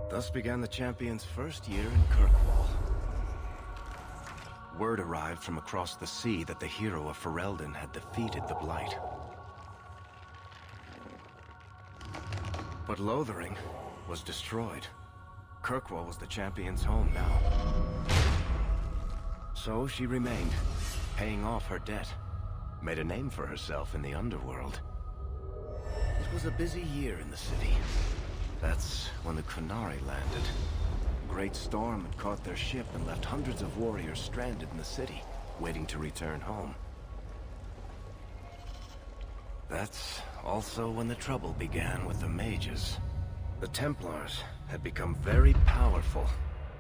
Thus began the champion's first year in Kirkwall. Word arrived from across the sea that the hero of Ferelden had defeated the Blight. But Lothering was destroyed. Kirkwall was the champion's home now. So she remained, paying off her debt. Made a name for herself in the underworld. It was a busy year in the city. That's when the Qunari landed. A great storm had caught their ship and left hundreds of warriors stranded in the city, waiting to return home. That's also when the trouble began with the mages. The Templars had become very powerful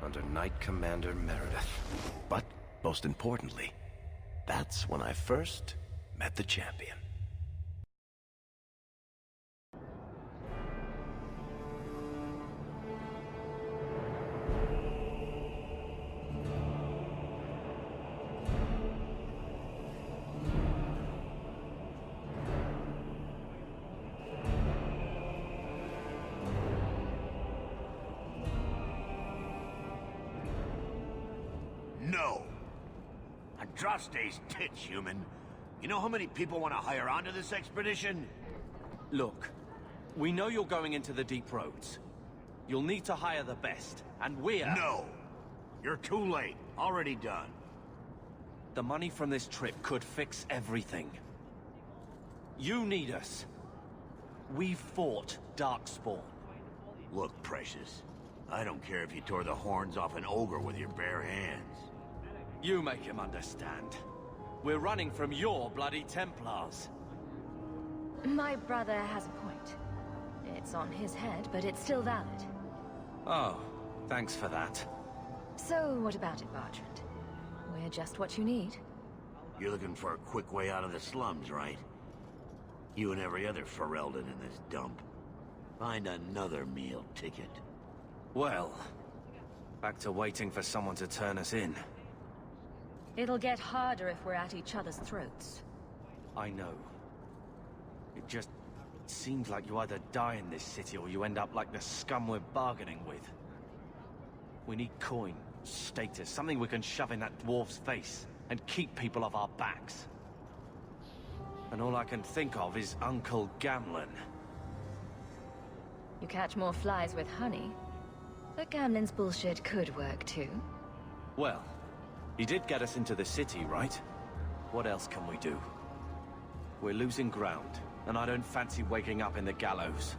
under Knight Commander Meredith. But, most importantly, that's when I first met the champion. No! Andraste's tits, human. You know how many people want to hire onto this expedition? Look, we know you're going into the deep roads. You'll need to hire the best, and we're... No! You're too late. Already done. The money from this trip could fix everything. You need us. We've fought Darkspawn. Look, Precious. I don't care if you tore the horns off an ogre with your bare hands. You make him understand. We're running from your bloody Templars. My brother has a point. It's on his head, but it's still valid. Oh, thanks for that. So, what about it, Bartrand? We're just what you need. You're looking for a quick way out of the slums, right? You and every other Ferelden in this dump. Find another meal ticket. Well, back to waiting for someone to turn us in. It'll get harder if we're at each other's throats. I know. It just seems like you either die in this city or you end up like the scum we're bargaining with. We need coin, status, something we can shove in that dwarf's face and keep people off our backs. And all I can think of is Uncle Gamlen. You catch more flies with honey, but Gamlen's bullshit could work too. Well, he did get us into the city, right? What else can we do? We're losing ground, and I don't fancy waking up in the gallows.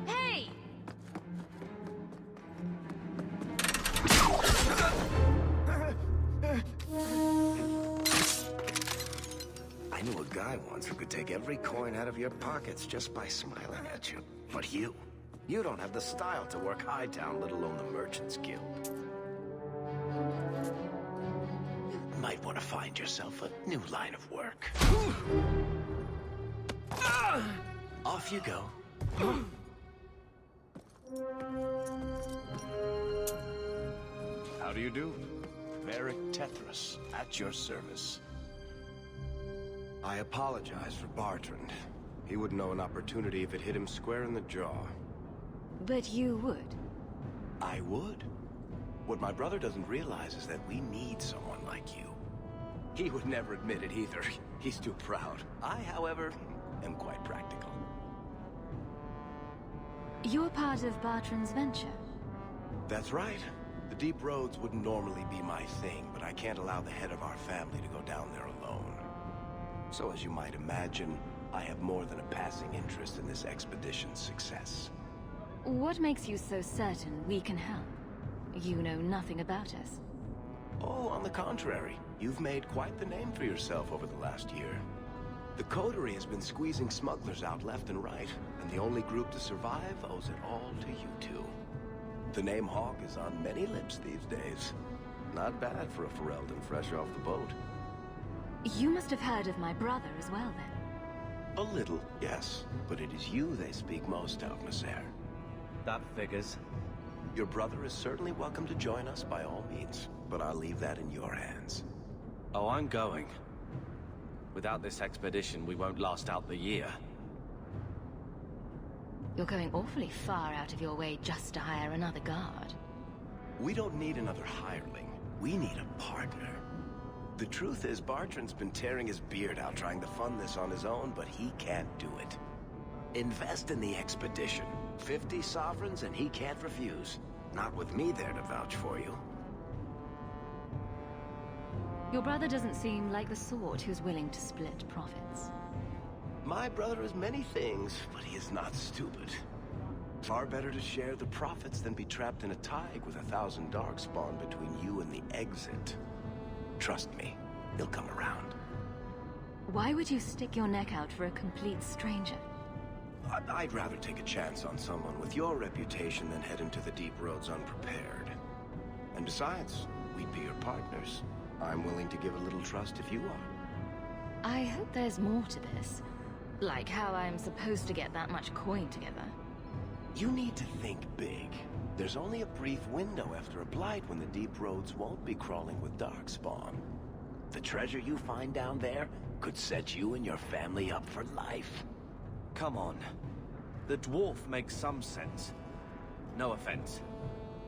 Hey! I knew a guy once who could take every coin out of your pockets just by smiling at you. But you don't have the style to work Hightown, let alone the Merchants Guild. Might want to find yourself a new line of work. Off you go. How do you do? Varric Tethras, at your service. I apologize for Bartrand. He would know an opportunity if it hit him square in the jaw. But you would. I would. What my brother doesn't realize is that we need someone like you. He would never admit it either. He's too proud. I, however, am quite practical. You're part of Bartrand's venture. That's right. The deep roads wouldn't normally be my thing, but I can't allow the head of our family to go down there alone. So as you might imagine, I have more than a passing interest in this expedition's success. What makes you so certain we can help? You know nothing about us. Oh, on the contrary. You've made quite the name for yourself over the last year. The Coterie has been squeezing smugglers out left and right, and the only group to survive owes it all to you two. The name Hawk is on many lips these days. Not bad for a Ferelden fresh off the boat. You must have heard of my brother as well, then. A little, yes. But it is you they speak most of, Monsieur. That figures. Your brother is certainly welcome to join us by all means, but I'll leave that in your hands. Oh, I'm going. Without this expedition, we won't last out the year. You're going awfully far out of your way just to hire another guard. We don't need another hireling. We need a partner. The truth is, Bartrand's been tearing his beard out trying to fund this on his own, but he can't do it. Invest in the expedition. 50 sovereigns and he can't refuse. Not with me there to vouch for you. Your brother doesn't seem like the sort who's willing to split profits. My brother is many things, but he is not stupid. Far better to share the profits than be trapped in a tide with 1,000 darkspawn between you and the exit. Trust me, he'll come around. Why would you stick your neck out for a complete stranger? I'd rather take a chance on someone with your reputation than head into the deep roads unprepared. And besides, we'd be your partners. I'm willing to give a little trust if you are. I hope there's more to this. Like how I'm supposed to get that much coin together. You need to think big. There's only a brief window after a blight when the deep roads won't be crawling with darkspawn. The treasure you find down there could set you and your family up for life. Come on. The dwarf makes some sense. No offense.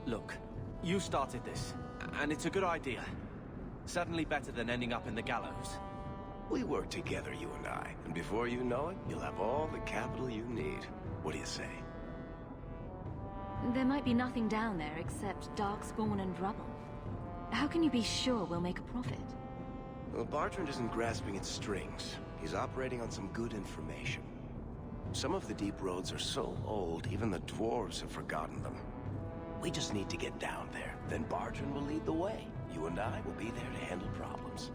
Look, you started this, and it's a good idea. Certainly better than ending up in the gallows. We work together, you and I, and before you know it, you'll have all the capital you need. What do you say? There might be nothing down there except darkspawn and rubble. How can you be sure we'll make a profit? Well, Bartrand isn't grasping at strings. He's operating on some good information. Some of the deep roads are so old, even the dwarves have forgotten them. We just need to get down there. Then Bartrand will lead the way. You and I will be there to handle problems.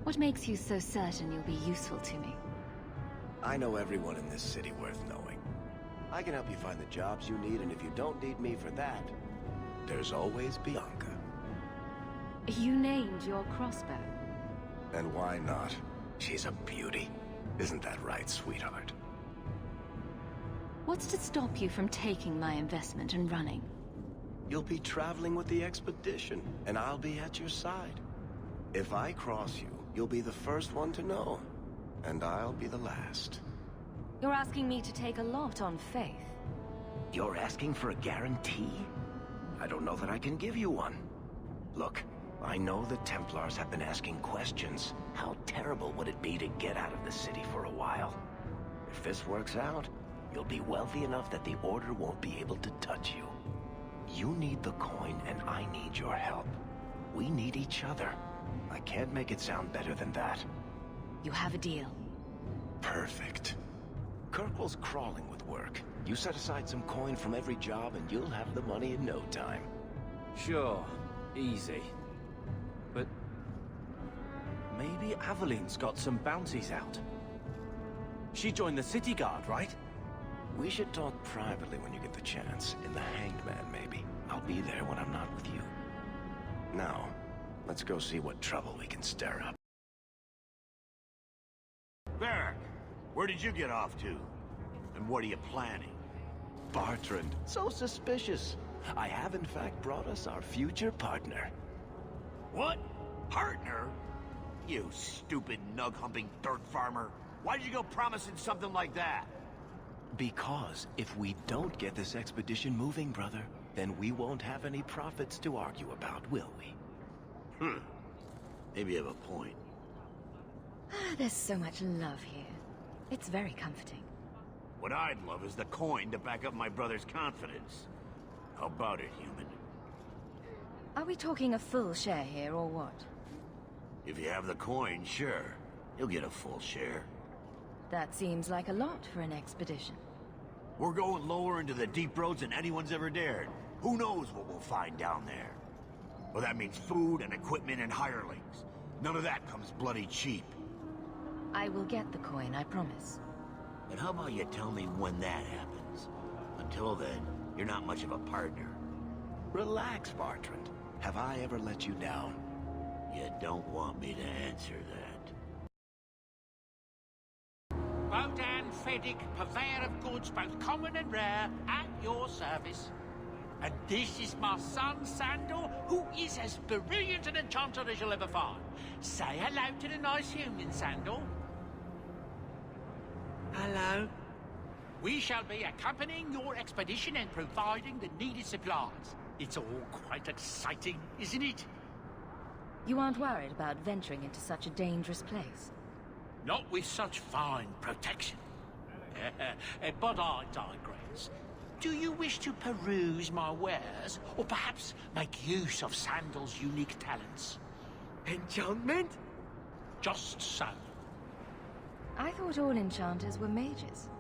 What makes you so certain you'll be useful to me? I know everyone in this city worth knowing. I can help you find the jobs you need, and if you don't need me for that, there's always Bianca. You named your crossbow. And why not? She's a beauty. Isn't that right, sweetheart? What's to stop you from taking my investment and running? You'll be traveling with the expedition, and I'll be at your side. If I cross you, you'll be the first one to know, and I'll be the last. You're asking me to take a lot on faith. You're asking for a guarantee? I don't know that I can give you one. Look, I know the Templars have been asking questions. How terrible would it be to get out of the city for a while? If this works out, you'll be wealthy enough that the Order won't be able to touch you. You need the coin, and I need your help. We need each other. I can't make it sound better than that. You have a deal. Perfect. Kirkwall's crawling with work. You set aside some coin from every job, and you'll have the money in no time. Sure. Easy. But maybe Aveline's got some bounties out. She joined the city guard, right? We should talk privately when you get the chance. In the Hanged Man, maybe. I'll be there when I'm not with you. Now, let's go see what trouble we can stir up. Varric, where did you get off to? And what are you planning? Bartrand, so suspicious. I have in fact brought us our future partner. What? Partner? You stupid nug-humping dirt farmer. Why'd you go promising something like that? Because if we don't get this expedition moving, brother, then we won't have any profits to argue about, will we? Maybe you have a point. There's so much love here. It's very comforting. What I'd love is the coin to back up my brother's confidence. How about it, human? Are we talking a full share here, or what? If you have the coin, sure. You'll get a full share. That seems like a lot for an expedition. We're going lower into the deep roads than anyone's ever dared. Who knows what we'll find down there? Well, that means food and equipment and hirelings. None of that comes bloody cheap. I will get the coin, I promise. And how about you tell me when that happens? Until then, you're not much of a partner. Relax, Bartrand. Have I ever let you down? You don't want me to answer that. Bodhan, Varric, purveyor of goods both common and rare, at your service. And this is my son, Sandal, who is as brilliant an enchanter as you'll ever find. Say hello to the nice human, Sandal. Hello. We shall be accompanying your expedition and providing the needed supplies. It's all quite exciting, isn't it? You aren't worried about venturing into such a dangerous place? Not with such fine protection. But I digress. Do you wish to peruse my wares, or perhaps make use of Sandal's unique talents? Enchantment? Just so. I thought all enchanters were mages.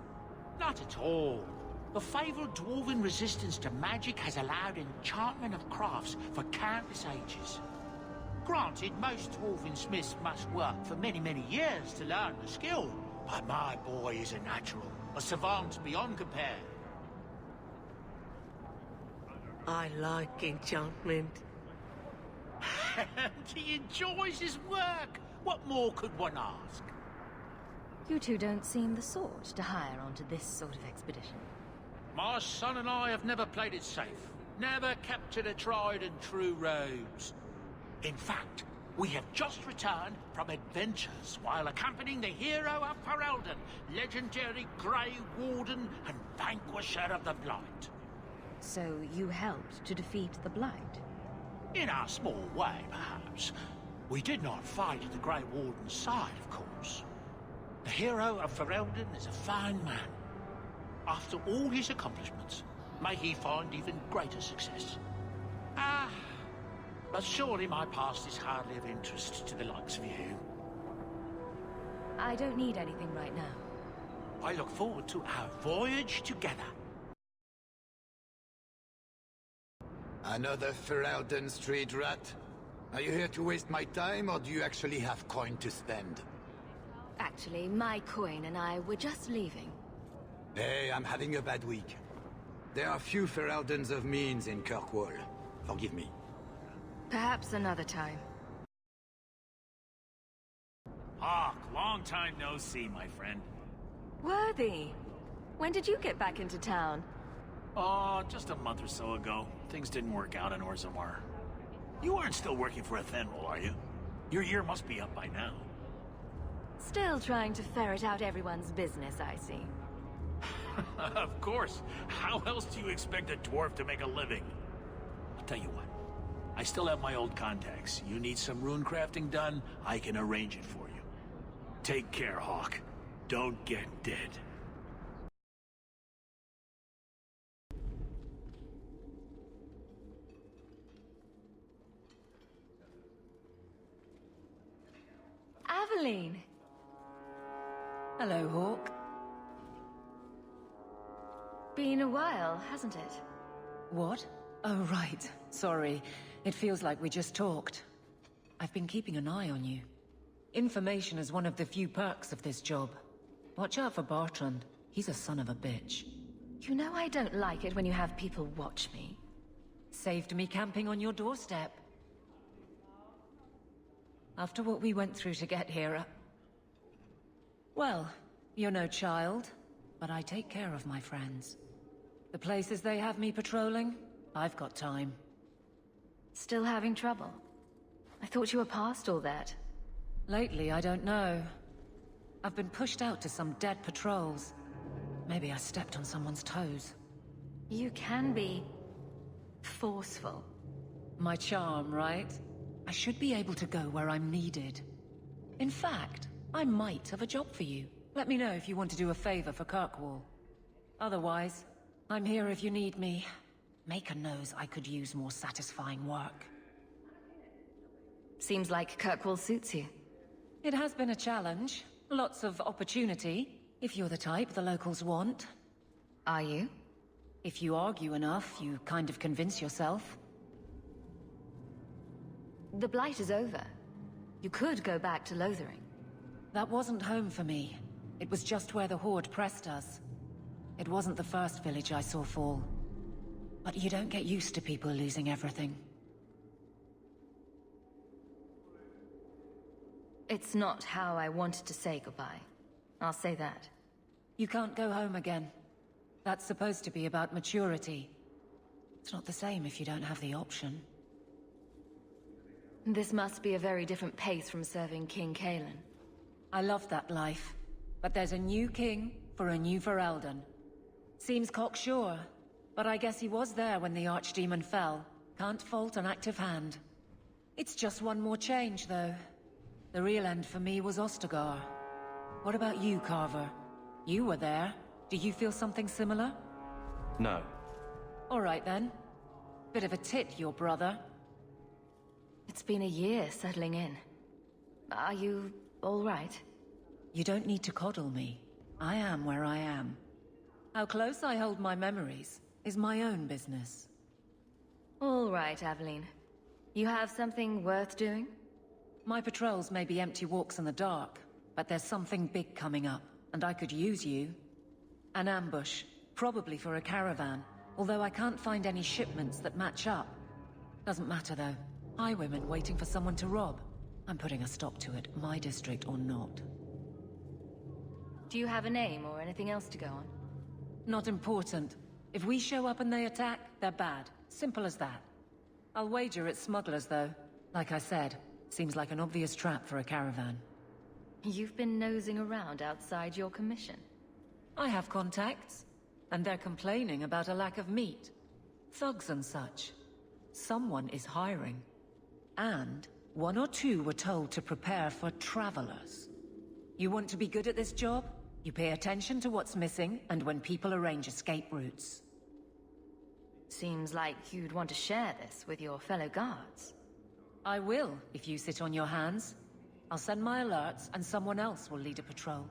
Not at all. The fabled dwarven resistance to magic has allowed enchantment of crafts for countless ages. Granted, most dwarven smiths must work for many, many years to learn the skill, but my boy is a natural, a savant beyond compare. I like enchantment. He enjoys his work. What more could one ask? You two don't seem the sort to hire onto this sort of expedition. My son and I have never played it safe. Never kept to the tried and true roads. In fact, we have just returned from adventures while accompanying the hero of Ferelden, legendary Grey Warden and vanquisher of the Blight. So you helped to defeat the Blight? In our small way, perhaps. We did not fight at the Grey Warden's side, of course. The hero of Ferelden is a fine man. After all his accomplishments, may he find even greater success. But surely my past is hardly of interest to the likes of you. I don't need anything right now. I look forward to our voyage together. Another Ferelden street rat? Are you here to waste my time, or do you actually have coin to spend? Actually, my coin and I were just leaving. Hey, I'm having a bad week. There are few Fereldens of means in Kirkwall. Forgive me. Perhaps another time. Hawk, long time no see, my friend. Worthy! When did you get back into town? Oh, just a month or so ago. Things didn't work out in Orzammar. You aren't still working for Athenril, are you? Your year must be up by now. Still trying to ferret out everyone's business, I see. Of course. How else do you expect a dwarf to make a living? I'll tell you what. I still have my old contacts. You need some rune crafting done, I can arrange it for you. Take care, Hawk. Don't get dead. Aveline! Hello, Hawk. Been a while, hasn't it? What? Oh, right. Sorry. It feels like we just talked. I've been keeping an eye on you. Information is one of the few perks of this job. Watch out for Bartrand. He's a son of a bitch. You know I don't like it when you have people watch me. Saved me camping on your doorstep. After what we went through to get here, well, you're no child, but I take care of my friends. The places they have me patrolling, I've got time. Still having trouble? I thought you were past all that. Lately, I don't know. I've been pushed out to some dead patrols. Maybe I stepped on someone's toes. You can be forceful. My charm, right? I should be able to go where I'm needed. In fact, I might have a job for you. Let me know if you want to do a favor for Kirkwall. Otherwise, I'm here if you need me. Maker knows I could use more satisfying work. Seems like Kirkwall suits you. It has been a challenge. Lots of opportunity, if you're the type the locals want. Are you? If you argue enough, you kind of convince yourself. The Blight is over. You could go back to Lothering. That wasn't home for me. It was just where the Horde pressed us. It wasn't the first village I saw fall. But you don't get used to people losing everything. It's not how I wanted to say goodbye. I'll say that. You can't go home again. That's supposed to be about maturity. It's not the same if you don't have the option. This must be a very different pace from serving King Kalen. I love that life. But there's a new king for a new Ferelden. Seems cocksure, but I guess he was there when the Archdemon fell. Can't fault an active hand. It's just one more change, though. The real end for me was Ostagar. What about you, Carver? You were there. Do you feel something similar? No. All right, then. Bit of a tit, your brother. It's been a year settling in. Are you all right? You don't need to coddle me. I am where I am. How close I hold my memories is my own business. All right, Aveline. You have something worth doing? My patrols may be empty walks in the dark, but there's something big coming up, and I could use you. An ambush, probably for a caravan, although I can't find any shipments that match up. Doesn't matter, though. Highwaymen waiting for someone to rob. I'm putting a stop to it, my district or not. Do you have a name or anything else to go on? Not important. If we show up and they attack, they're bad. Simple as that. I'll wager it's smugglers, though. Like I said, seems like an obvious trap for a caravan. You've been nosing around outside your commission. I have contacts, and they're complaining about a lack of meat. Thugs and such. Someone is hiring. And one or two were told to prepare for travelers. You want to be good at this job? You pay attention to what's missing, and when people arrange escape routes. Seems like you'd want to share this with your fellow guards. I will, if you sit on your hands. I'll send my alerts, and someone else will lead a patrol.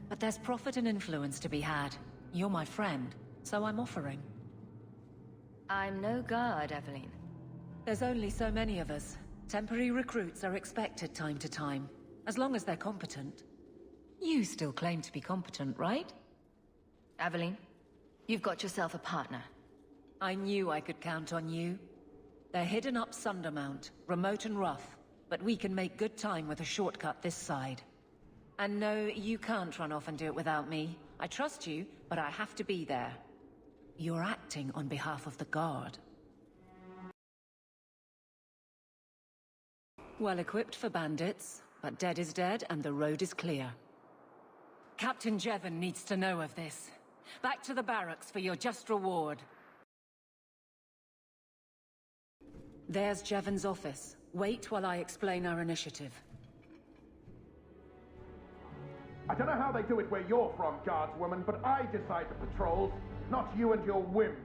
But there's profit and influence to be had. You're my friend, so I'm offering. I'm no guard, Aveline. There's only so many of us. Temporary recruits are expected time to time, as long as they're competent. You still claim to be competent, right? Aveline, you've got yourself a partner. I knew I could count on you. They're hidden up Sundermount, remote and rough, but we can make good time with a shortcut this side. And no, you can't run off and do it without me. I trust you, but I have to be there. You're acting on behalf of the Guard. Well equipped for bandits, but dead is dead and the road is clear. Captain Jevon needs to know of this. Back to the barracks for your just reward. There's Jevon's office. Wait while I explain our initiative. I don't know how they do it where you're from, guardswoman, but I decide the patrols, not you and your whims.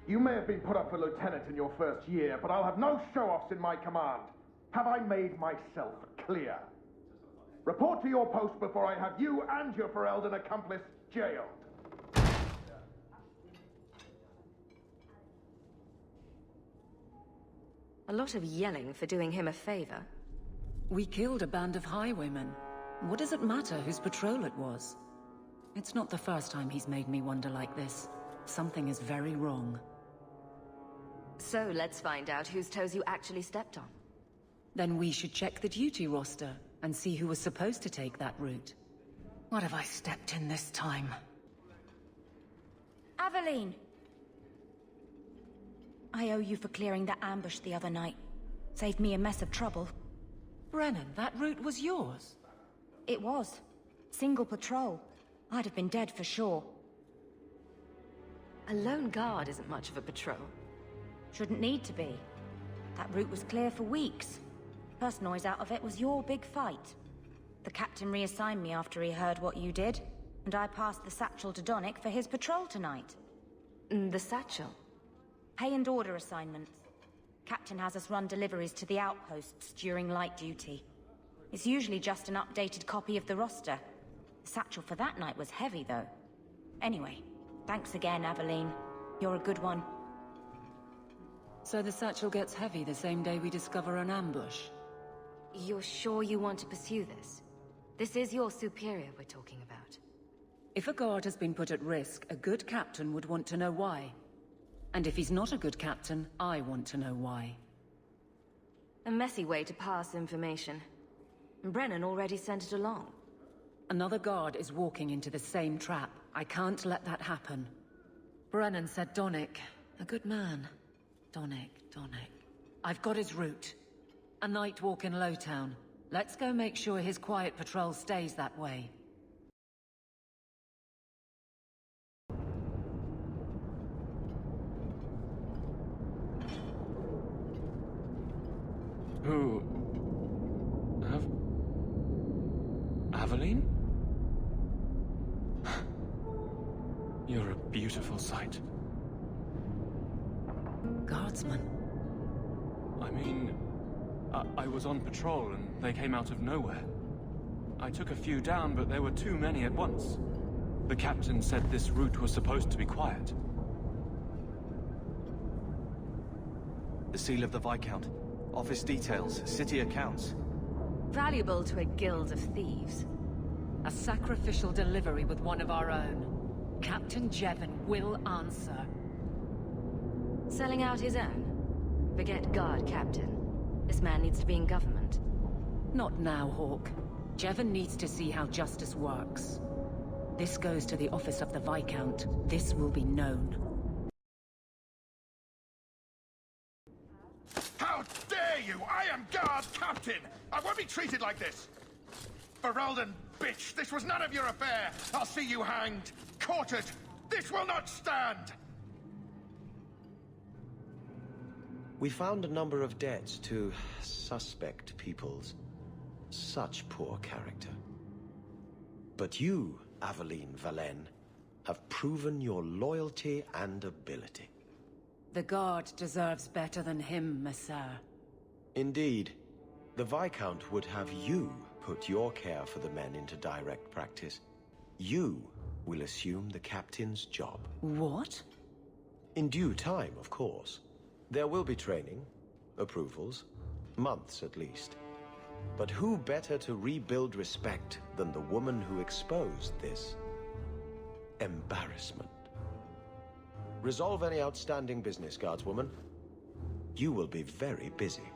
You may have been put up for lieutenant in your first year, but I'll have no show-offs in my command. Have I made myself clear? Report to your post before I have you and your Ferelden accomplice jailed. A lot of yelling for doing him a favor. We killed a band of highwaymen. What does it matter whose patrol it was? It's not the first time he's made me wonder like this. Something is very wrong. So let's find out whose toes you actually stepped on. Then we should check the duty roster and see who was supposed to take that route. What have I stepped in this time? Aveline! I owe you for clearing that ambush the other night. Saved me a mess of trouble. Brennan, that route was yours? It was. Single patrol. I'd have been dead for sure. A lone guard isn't much of a patrol. Shouldn't need to be. That route was clear for weeks. First noise out of it was your big fight. The captain reassigned me after he heard what you did, and I passed the satchel to Donnick for his patrol tonight. The satchel? Pay and order assignments. Captain has us run deliveries to the outposts during light duty. It's usually just an updated copy of the roster. The satchel for that night was heavy, though. Anyway, thanks again, Aveline. You're a good one. So the satchel gets heavy the same day we discover an ambush? You're sure you want to pursue this? This is your superior we're talking about. If a guard has been put at risk, a good captain would want to know why. And if he's not a good captain, I want to know why. A messy way to pass information. Brennan already sent it along. Another guard is walking into the same trap. I can't let that happen. Brennan said Donnick. A good man. Donick. I've got his route. A night walk in Lowtown. Let's go make sure his quiet patrol stays that way. Who... Aveline? You're a beautiful sight. Guardsman. I mean... I was on patrol and they came out of nowhere. I took a few down, but there were too many at once. The captain said this route was supposed to be quiet. The seal of the Viscount. Office details, city accounts. Valuable to a guild of thieves. A sacrificial delivery with one of our own. Captain Jevon will answer. Selling out his own? Forget guard, Captain. This man needs to be in government. Not now, Hawk. Jevon needs to see how justice works. This goes to the office of the Viscount. This will be known. How dare you! I am guard captain! I won't be treated like this! Ferelden, bitch! This was none of your affair! I'll see you hanged! Quartered! This will not stand! We found a number of debts to suspect peoples. Such poor character. But you, Aveline Valen, have proven your loyalty and ability. The guard deserves better than him, Messire. Indeed. The Viscount would have you put your care for the men into direct practice. You will assume the captain's job. What? In due time, of course. There will be training, approvals, months at least. But who better to rebuild respect than the woman who exposed this embarrassment? Resolve any outstanding business, guardswoman. You will be very busy.